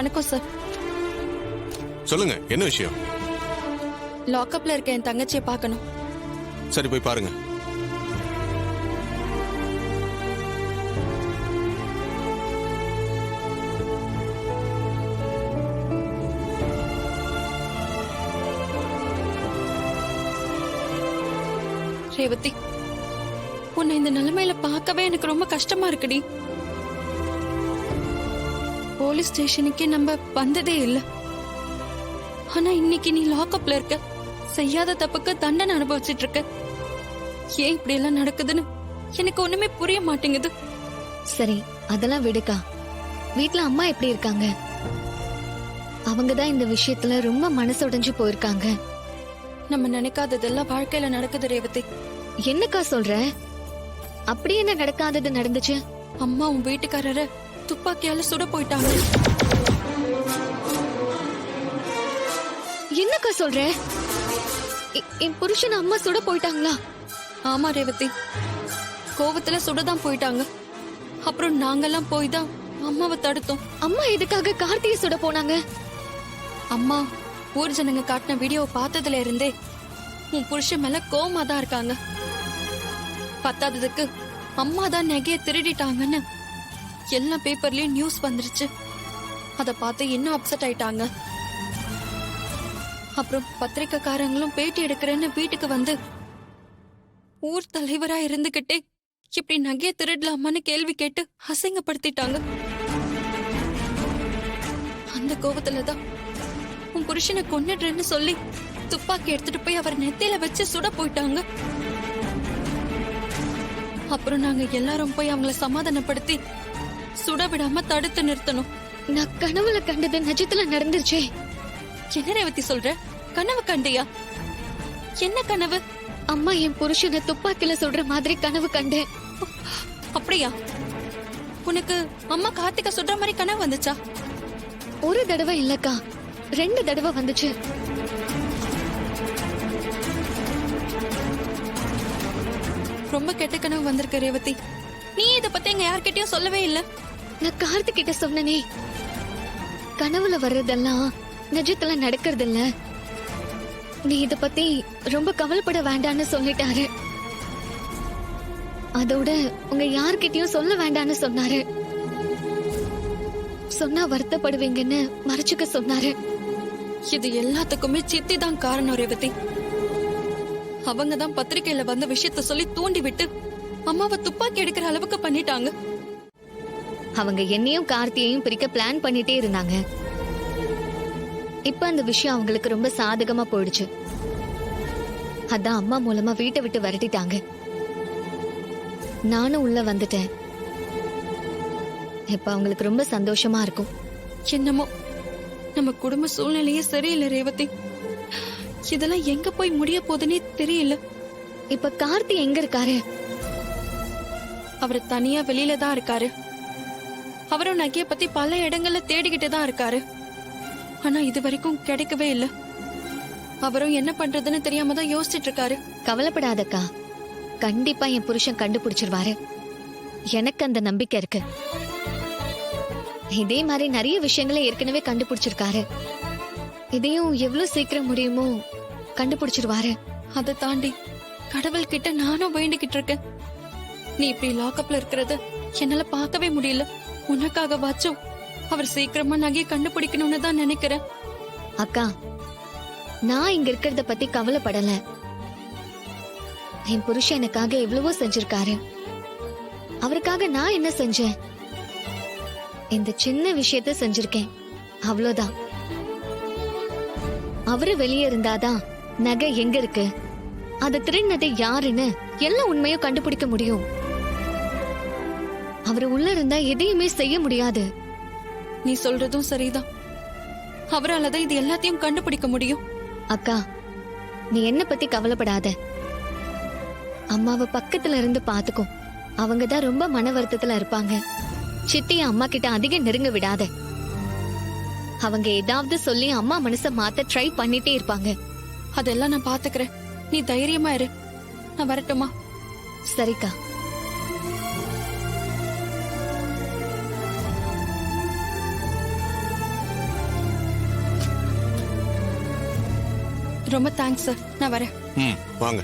வணக்கம் சார். சொல்லுங்க, என்ன விஷயம்? லாக்அப்ல இருக்க என் தங்கச்சியை பார்க்கணும். சரி, போய் பாருங்க. ரேவதி, உன்னை இந்த நிலைமையில பார்க்கவே எனக்கு ரொம்ப கஷ்டமா இருக்குடி. போலீஸ் ஸ்டேஷனுக்கே நம்ம வந்ததே இல்ல. ஆனா இன்னைக்கு நீ லாக்அப்ல இருக்க, செய்யாத தப்புக்கு தண்டனை அனுபவிச்சிட்டு இருக்க. ஏன் இப்படி எல்லாம் நடக்குதுன்னு எனக்கு ஒண்ணுமே புரிய மாட்டேங்குது. சரி, அதெல்லாம் விடுக்கா. வீட்ல அம்மா எப்படி இருக்காங்க? அவங்கதான் இந்த விஷயத்துல ரொம்ப மனசு உடைஞ்சு போயிருக்காங்க. நம்ம நினைக்காததெல்லாம் வாழ்க்கையில நடக்குது ரேவதி. என்னக்கா சொல்ற? அப்படி என்ன நடக்காதது நடந்துச்சு? அம்மா உன் வீட்டுக்காரரை துப்பாக்கியால சுட போயிட்டாங்க. என்னக்கா சொல்ற? என் புருஷன் அம்மா சுட போயிட்டாங்களா? ஆமா ரேவதி, கோவத்துல சுடதான் போயிட்டாங்க. அப்புறம் நாங்கெல்லாம் போய் தான் அம்மாவை தடுத்தோம். அம்மா எதுக்காக கார்த்தியை சுட போனாங்க? அம்மா ஊர் ஜனங்க காட்டின வீடியோ பார்த்ததுல இருந்தே உன் புருஷன் மேல கோவமா தான் இருக்காங்க. பத்தாததுக்கு அம்மா தான் நகைய திருடிட்டாங்கன்னு எல்லா பேப்பர்லயும் நியூஸ் வந்துருச்சு. அத பார்த்து இன்னும் அப்செட் ஆயிட்டாங்க. அப்புறம் பத்திரிக்கைக்காரங்களும் பேட்டி எடுக்கிறேன்னு வீட்டுக்கு வந்து ஊர் தலைவரா இருந்துகிட்டே இப்படி நகைய திருடலாமான்னு கேள்வி கேட்டு அசிங்கப்படுத்திட்டாங்க. அந்த கோவத்துலதான் உன் புருஷனை கொன்னுடுறேன்னு சொல்லி துப்பாக்கி எடுத்துட்டு போய் அவர் நெத்தியில வச்சு சுட போயிட்டாங்க. அப்புறம் நாங்க எல்லாரும் போய் அவங்கள சமாதானப்படுத்தி சுட விடாம தடுத்து நிறுத்தணும். நான் கனவுல கண்டது நிஜத்துல நடந்துருச்சே. என்ன ரேவதி சொல்ற? கனவு கண்டியா? என்ன கனவு? அம்மா என் புருஷனை துப்பாக்கில சுடுற மாதிரி கனவு கண்டேன். அப்படியா? உனக்கு அம்மா கார்த்திகா சுடுற மாதிரி கனவு வந்துச்சா? ஒரு தடவை இல்லக்கா, 2 தடவை வந்துச்சு. ரொம்ப கெட்ட கனவு வந்திருக்க ரேவதி. நீ இத பத்தி எங்க யார்கிட்டயும் சொல்லவே இல்ல. நான் கார்த்திக் கிட்ட சொன்னனே, கனவுல வர்றதெல்லாம் நிஜத்துல நடக்கிறது இல்ல. நீ இத பத்தி ரொம்ப கவலைப்பட வேண்டான்னு சொல்லிட்டாரு. அதோட உங்க யார்கிட்டயும் சொல்ல வேண்டான்னு சொன்னாரு. சொன்னா வருத்தப்படுவீங்கன்னு மறைச்சுக்க சொன்னாரு. இது எல்லாத்துக்குமே சித்தி தான் காரணம் ரேவதி. அவங்க தான் பத்திரிகையில வந்த விஷயத்த சொல்லி தூண்டி விட்டு அம்மாவை துப்பாக்கி எடுக்கிற அளவுக்கு பண்ணிட்டாங்க. அவங்க என்னையும் கார்த்தியையும் பிரிக்க பிளான் பண்ணிட்டே இருந்தாங்க. இப்ப அந்த விஷயம் அவங்களுக்கு ரொம்ப சாதகமா போயிடுச்சு. அதான் அம்மா மூலமா வீட்டை விட்டு விரட்டிட்டாங்க. நானும் உள்ள வந்துட்டேன். இப்ப அவங்களுக்கு ரொம்ப சந்தோஷமா இருக்கும். என்னமோ நம்ம குடும்ப சூழ்நிலையே சரியில்லை ரேவதி. இதெல்லாம் எங்க போய் முடிய போதுன்னே தெரியல. இப்ப கார்த்தி எங்க இருக்காரு? அவர் தனியா வெளியில தான் இருக்காரு. அவரும் நகைய பத்தி பல இடங்கள்ல தேடிக்கிட்டு தான் இருக்காரு. ஆனா இது வரைக்கும் கிடைக்கவே இல்ல. அவரும் என்ன பண்றதுன்னு தெரியாம தான் யோசிச்சுட்டு இருக்காரு. கவலைப்படாதக்கா, கண்டிப்பா என் புருஷன் கண்டுபிடிச்சிருவாரு. எனக்கு அந்த நம்பிக்கை இருக்கு. இதே மாதிரி நிறைய விஷயங்களை ஏற்கனவே கண்டுபிடிச்சிருக்காரு. இதையும் எவ்வளவு சீக்கிரம் முடியுமோ கண்டுபிடிச்சிருவாரு. அதை தாண்டி கடவுள் கிட்ட நானும் வேண்டிக்கிட்டு இருக்கேன். நீ இப்படி லாக்அப்ல இருக்கிறத என்னால பார்க்கவே முடியல. உனக்காக வாச்சும் அவர் சீக்கிரமா நகையை கண்டுபிடிக்கணும்னு தான் நினைக்கிறேன். அக்கா, நான் இங்க இருக்கிறத பத்தி கவலைப்படல. என் புருஷன் எனக்காக எவ்வளவோ செஞ்சிருக்காரு. அவருக்காக நான் என்ன செஞ்சேன்? இந்த சின்ன விஷயத்த செஞ்சிருக்கேன், அவ்வளவுதான். அவரு வெளியே இருந்தாதான் நகை எங்க இருக்கு, அது திருடினது யாருன்னு எல்லா உண்மையும் கண்டுபிடிக்க முடியும். அவரு உள்ள இருந்தா எதையுமே செய்ய முடியாது. நீ சொல்றதும் சரிதான். அவராலதான் இது எல்லாத்தையும் கண்டுபிடிக்க முடியும். அக்கா, நீ என்ன பத்தி கவலைப்படாத. அம்மாவை பக்கத்துல இருந்து பாத்துக்கோ. அவங்கதான் ரொம்ப மன வருத்தத்துல இருப்பாங்க. சித்திய அம்மா கிட்ட அதிகம் நெருங்க விடாத. அவங்க ஏதாவது சொல்லி அம்மா மனச மாத்த ட்ரை பண்ணிட்டே இருப்பாங்க. அதெல்லாம் நான் பாத்துக்கிறேன். நீ தைரியமா இரு. நான் வரட்டுமா? சரிக்கா. ரொம்ப தேங்க்ஸ் சார். நான் வரேன். ம் வாங்க.